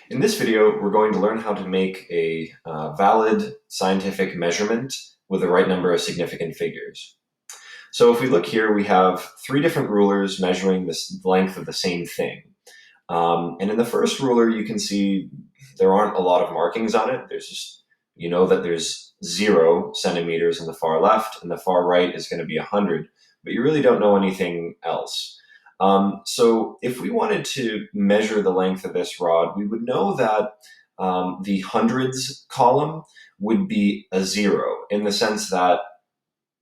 In this video, we're going to learn how to make a valid scientific measurement with the right number of significant figures. So if we look here, we have three different rulers measuring the length of the same thing. And in the first ruler, you can see there aren't a lot of markings on it. There's just, you know that there's 0 centimeters in the far left, and the far right is going to be 100, but you really don't know anything else. So if we wanted to measure the length of this rod, we would know that the hundreds column would be a 0, in the sense that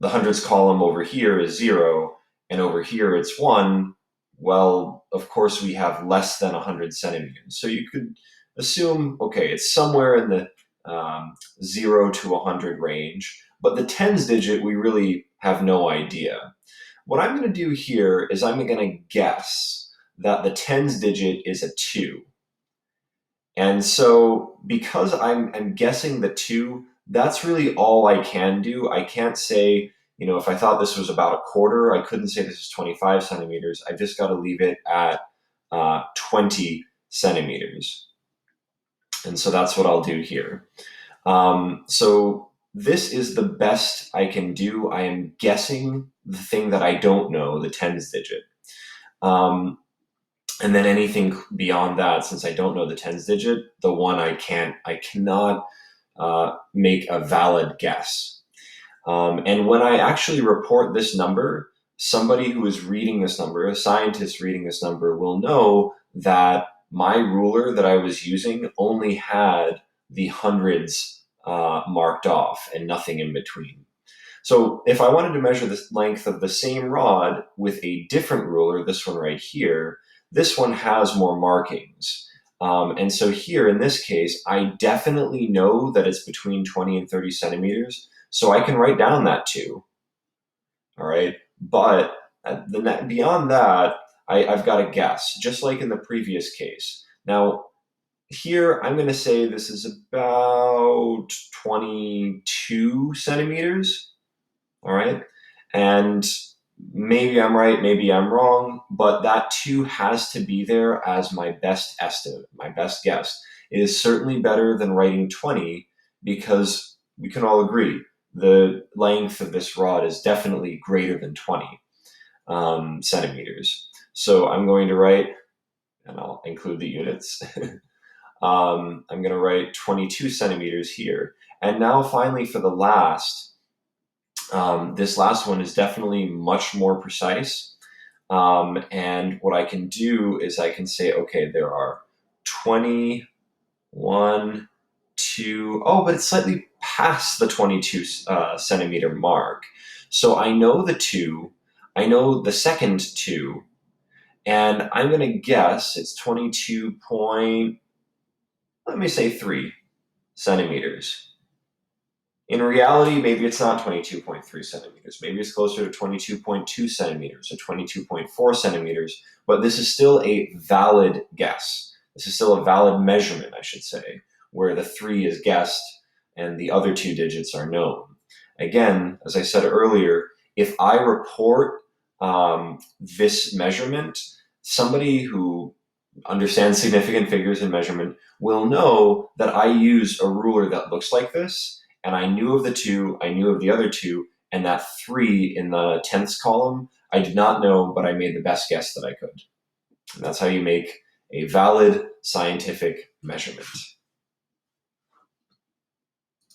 the hundreds column over here is 0, and over here it's 1. Well, of course, we have less than 100 centimeters. So you could assume, okay, it's somewhere in the 0 to 100 range, but the tens digit, we really have no idea. What I'm going to do here is I'm going to guess that the tens digit is a 2. And so because I'm guessing the 2, that's really all I can do. I can't say, if I thought this was about a quarter, I couldn't say this is 25 centimeters. I've just got to leave it at 20 centimeters. And so that's what I'll do here. So this is the best I can do. I am guessing the thing that I don't know, the tens digit. And then anything beyond that, since I don't know the tens digit, the one I cannot make a valid guess. And when I actually report this number, somebody who is reading this number, a scientist reading this number, will know that my ruler that I was using only had the hundreds marked off and nothing in between. So if I wanted to measure the length of the same rod with a different ruler, this one right here, this one has more markings. And so here in this case, I definitely know that it's between 20 and 30 centimeters. So I can write down that 2. All right. But beyond that, I've got to guess, just like in the previous case. Now, here I'm going to say this is about 22 centimeters. All right. And maybe I'm right, maybe I'm wrong, but that 2 has to be there as my best estimate, my best guess. It is certainly better than writing 20, because we can all agree the length of this rod is definitely greater than 20 centimeters. So I'm going to write, and I'll include the units, I'm going to write 22 centimeters here. And now finally for the last, this last one is definitely much more precise. And what I can do is I can say, okay, there are 21, 2, but it's slightly past the 22 centimeter mark. So I know the 2, I know the second 2, and I'm going to guess it's 22 point, let me say 3 centimeters. In reality, maybe it's not 22.3 centimeters. Maybe it's closer to 22.2 centimeters or 22.4 centimeters, but this is still a valid guess. This is still a valid measurement, I should say, where the 3 is guessed and the other 2 digits are known. Again, as I said earlier, if I report this measurement, somebody who understands significant figures in measurement will know that I use a ruler that looks like this, and I knew of the 2, I knew of the other 2, and that 3 in the tenths column, I did not know, but I made the best guess that I could. And that's how you make a valid scientific measurement.